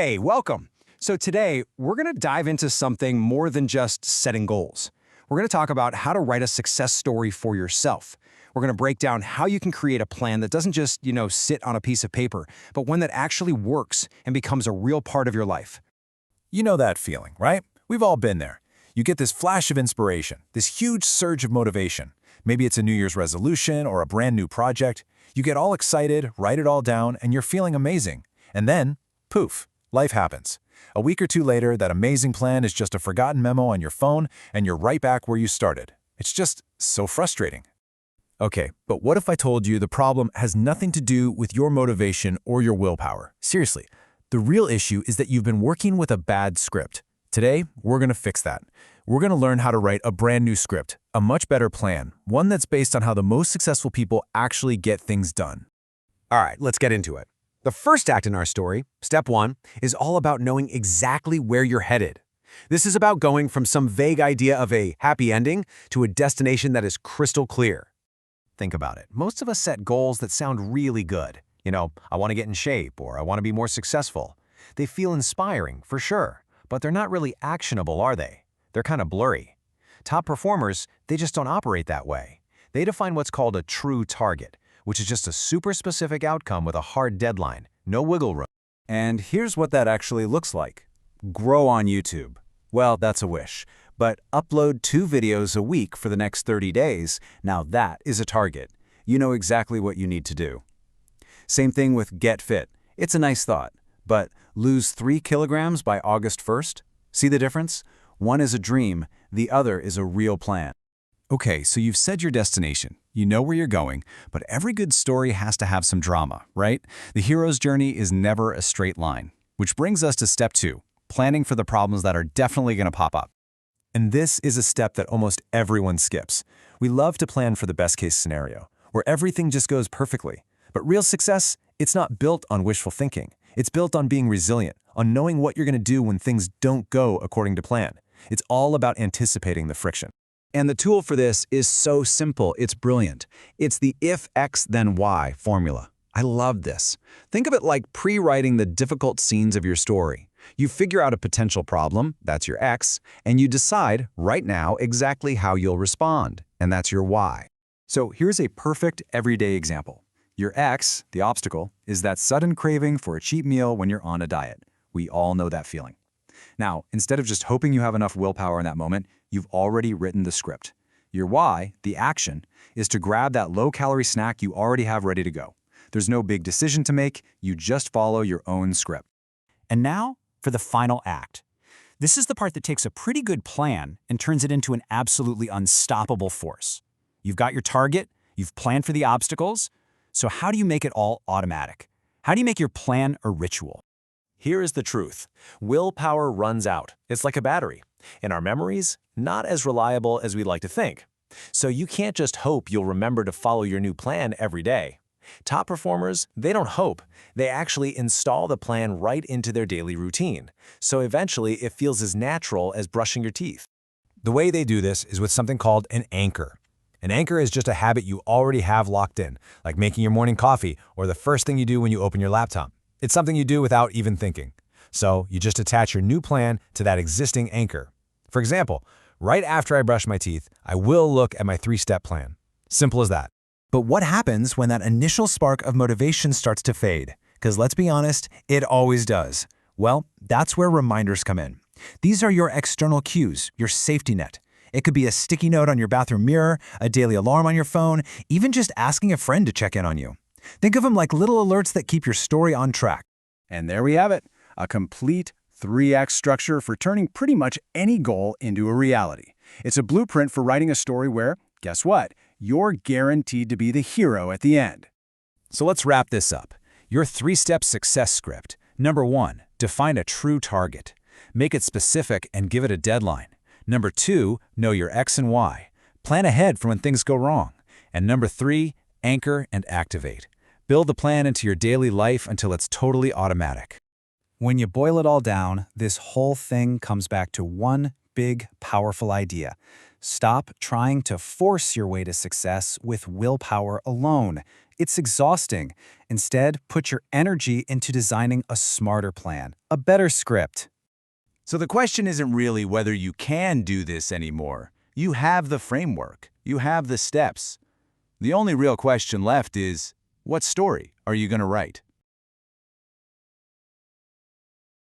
Hey, welcome. So today, we're going to dive into something more than just setting goals. We're going to talk about how to write a success story for yourself. We're going to break down how you can create a plan that doesn't just, sit on a piece of paper, but one that actually works and becomes a real part of your life. You know that feeling, right? We've all been there. You get this flash of inspiration, this huge surge of motivation. Maybe it's a New Year's resolution or a brand new project. You get all excited, write it all down, and you're feeling amazing. And then, poof, life happens. A week or two later, that amazing plan is just a forgotten memo on your phone, and you're right back where you started. It's just so frustrating. Okay, but what if I told you the problem has nothing to do with your motivation or your willpower? Seriously, the real issue is that you've been working with a bad script. Today, we're going to fix that. We're going to learn how to write a brand new script, a much better plan, one that's based on how the most successful people actually get things done. All right, let's get into it. The first act in our story, step 1, is all about knowing exactly where you're headed. This is about going from some vague idea of a happy ending to a destination that is crystal clear. Think about it. Most of us set goals that sound really good. I want to get in shape, or I want to be more successful. They feel inspiring, for sure, but they're not really actionable, are they? They're kind of blurry. Top performers, they just don't operate that way. They define what's called a true target, which is just a super specific outcome with a hard deadline, no wiggle room. And here's what that actually looks like. Grow on YouTube. Well, that's a wish. But upload 2 videos a week for the next 30 days, now that is a target. You know exactly what you need to do. Same thing with get fit. It's a nice thought, but lose 3 kilograms by August 1st? See the difference? One is a dream, the other is a real plan. Okay, so you've set your destination. You know where you're going, but every good story has to have some drama, right? The hero's journey is never a straight line. Which brings us to step 2, planning for the problems that are definitely going to pop up. And this is a step that almost everyone skips. We love to plan for the best-case scenario, where everything just goes perfectly. But real success, it's not built on wishful thinking. It's built on being resilient, on knowing what you're going to do when things don't go according to plan. It's all about anticipating the friction. And the tool for this is so simple, it's brilliant. It's the if X then Y formula. I love this. Think of it like pre-writing the difficult scenes of your story. You figure out a potential problem, that's your X, and you decide right now exactly how you'll respond, and that's your Y. So here's a perfect everyday example. Your X, the obstacle, is that sudden craving for a cheap meal when you're on a diet. We all know that feeling. Now, instead of just hoping you have enough willpower in that moment, you've already written the script. Your why, the action, is to grab that low-calorie snack you already have ready to go. There's no big decision to make, you just follow your own script. And now for the final act. This is the part that takes a pretty good plan and turns it into an absolutely unstoppable force. You've got your target, you've planned for the obstacles, so how do you make it all automatic? How do you make your plan a ritual? Here is the truth. Willpower runs out. It's like a battery. In our memories, not as reliable as we'd like to think. So you can't just hope you'll remember to follow your new plan every day. Top performers, they don't hope. They actually install the plan right into their daily routine. So eventually, it feels as natural as brushing your teeth. The way they do this is with something called an anchor. An anchor is just a habit you already have locked in, like making your morning coffee or the first thing you do when you open your laptop. It's something you do without even thinking. So you just attach your new plan to that existing anchor. For example, right after I brush my teeth, I will look at my 3-step plan. Simple as that. But what happens when that initial spark of motivation starts to fade? Because let's be honest, it always does. Well, that's where reminders come in. These are your external cues, your safety net. It could be a sticky note on your bathroom mirror, a daily alarm on your phone, even just asking a friend to check in on you. Think of them like little alerts that keep your story on track. And there we have it, a complete 3-act structure for turning pretty much any goal into a reality. It's a blueprint for writing a story where, guess what? You're guaranteed to be the hero at the end. So let's wrap this up. Your 3-step success script. Number 1, define a true target. Make it specific and give it a deadline. Number 2, know your X and Y. Plan ahead for when things go wrong. And number 3, anchor and activate. Build the plan into your daily life until it's totally automatic. When you boil it all down, this whole thing comes back to one big, powerful idea. Stop trying to force your way to success with willpower alone. It's exhausting. Instead, put your energy into designing a smarter plan, a better script. So the question isn't really whether you can do this anymore. You have the framework. You have the steps. The only real question left is, what story are you going to write?